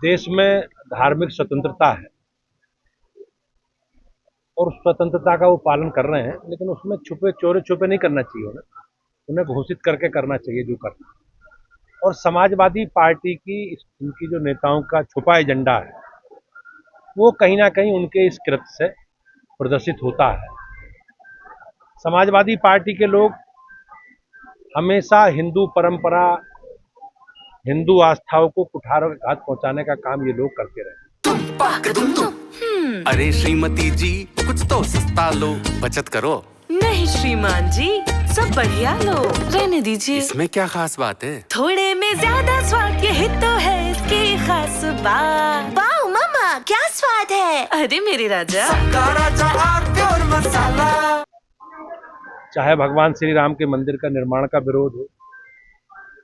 देश में धार्मिक स्वतंत्रता है और स्वतंत्रता का वो पालन कर रहे हैं, लेकिन उसमें छुपे चोरी छुपे नहीं करना चाहिए उन्हें घोषित करके करना चाहिए जो करना है। और समाजवादी पार्टी की इनकी जो नेताओं का छुपा एजेंडा है वो कहीं ना कहीं उनके इस कृत्य से प्रदर्शित होता है। समाजवादी पार्टी के लोग हमेशा हिंदू परंपरा, हिंदू आस्थाओं को कुठाराघात पहुंचाने का काम ये लोग करते रहे। अरे श्रीमती जी, कुछ तो सस्ता लो, बचत करो। नहीं श्रीमान जी, सब बढ़िया लो, रहने दीजिए। इसमें क्या खास बात है? थोड़े में ज्यादा स्वाद, यही तो है इसकी खास बात। वाओ मामा, क्या स्वाद है। अरे मेरे राजा, प्योर मसाला। चाहे भगवान श्री राम के मंदिर का निर्माण का विरोध हो,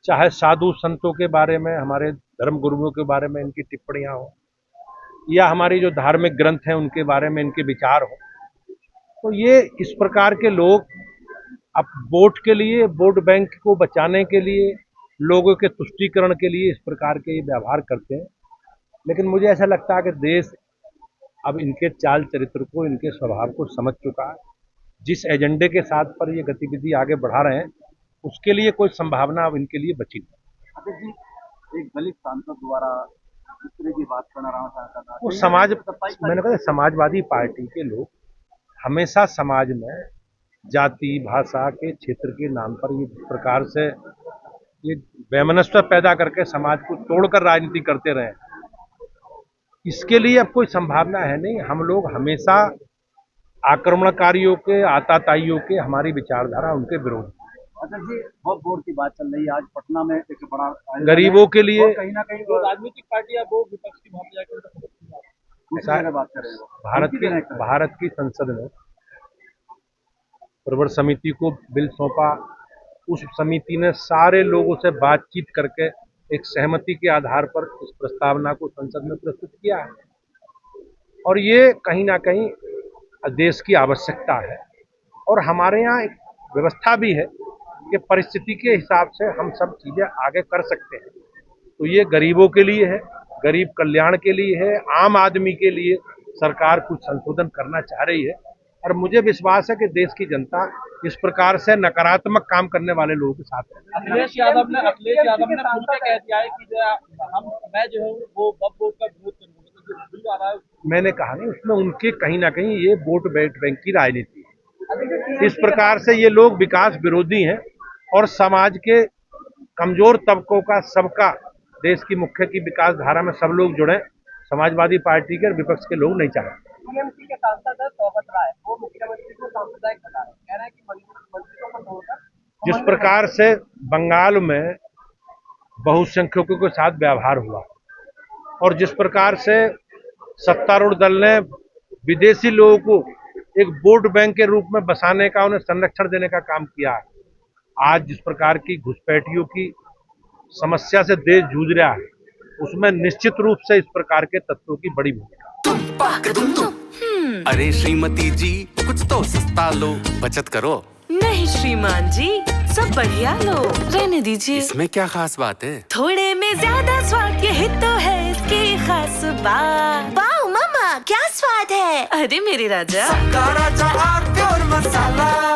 चाहे साधु संतों के बारे में, हमारे धर्म गुरुओं के बारे में इनकी टिप्पणियां हो, या हमारी जो धार्मिक ग्रंथ हैं उनके बारे में इनके विचार हो, तो ये इस प्रकार के लोग अब वोट के लिए, वोट बैंक को बचाने के लिए, लोगों के तुष्टीकरण के लिए इस प्रकार के ये व्यवहार करते हैं। लेकिन मुझे ऐसा लगता है कि देश अब इनके चाल चरित्र को, इनके स्वभाव को समझ चुका है। जिस एजेंडे के साथ पर ये गतिविधि आगे बढ़ा रहे हैं उसके लिए कोई संभावना अब इनके लिए बची नहीं। एक दलित सांसद द्वारा इस तरह की बात करना रहा वो समाज, मैंने कहा समाजवादी पार्टी के लोग हमेशा समाज में जाति, भाषा के क्षेत्र के नाम पर ये प्रकार से ये वैमनस्य पैदा करके समाज को तोड़कर राजनीति करते रहे। इसके लिए अब कोई संभावना है नहीं। हम लोग हमेशा आक्रमणकारियों के, आताताइयों के, हमारी विचारधारा उनके विरोध। अच्छा जी, वक्फ बोर्ड की बात चल रही है। आज पटना में एक बड़ा गरीबों के लिए कहीं ना कहीं राजनीतिक पार्टियां वो विपक्ष की भाग जाकर बात कर रहे हैं। भारत की संसद में प्रवर समिति को बिल सौंपा। उस समिति ने सारे लोगों से बातचीत करके एक सहमति के आधार पर इस प्रस्तावना को संसद में प्रस्तुत किया है और ये कहीं ना कहीं देश की आवश्यकता है। और हमारे यहाँ एक व्यवस्था भी है कि परिस्थिति के हिसाब से हम सब चीजें आगे कर सकते हैं। तो ये गरीबों के लिए है, गरीब कल्याण के लिए है, आम आदमी के लिए सरकार कुछ संशोधन करना चाह रही है। और मुझे विश्वास है कि देश की जनता इस प्रकार से नकारात्मक काम करने वाले लोगों के साथ है। अखिलेश यादव ने खुल के कह दिया है कि मैं जो हूँ वो वक्फ बोर्ड का विरोध करूंगा। मैंने कहा नहीं, उसमें उनके कहीं ना कहीं ये वोट बैंक की राजनीति है। इस प्रकार से ये लोग विकास विरोधी हैं और समाज के कमजोर तबकों का, सबका, देश की मुख्य की विकास धारा में सब लोग जुड़े। समाजवादी पार्टी के और विपक्ष के लोग नहीं चाहते। टीएमसी के सांसद है सौगत राय, वो मुख्यमंत्री को सांप्रदायिक बता रहे हैं, कह रहे हैं कि मंत्रियों को छोड़कर जिस प्रकार से बंगाल में बहुसंख्यकों के साथ व्यवहार हुआ और जिस प्रकार से सत्तारूढ़ दल ने विदेशी लोगों को एक वोट बैंक के रूप में बसाने का, उन्हें संरक्षण देने का काम किया, आज जिस प्रकार की घुसपैठियों की समस्या से देश जूझ रहा है, उसमें निश्चित रूप से इस प्रकार के तत्वों की बड़ी भूमिका। अरे श्रीमती जी, कुछ तो सस्ता लो, बचत करो। नहीं श्रीमान जी, सब बढ़िया लो, रहने दीजिए। इसमें क्या खास बात है? थोड़े में ज्यादा स्वाद, यही तो है इसकी खास बात। वाओ मामा, क्या स्वाद है। अरे मेरे राजा, प्योर मसाला।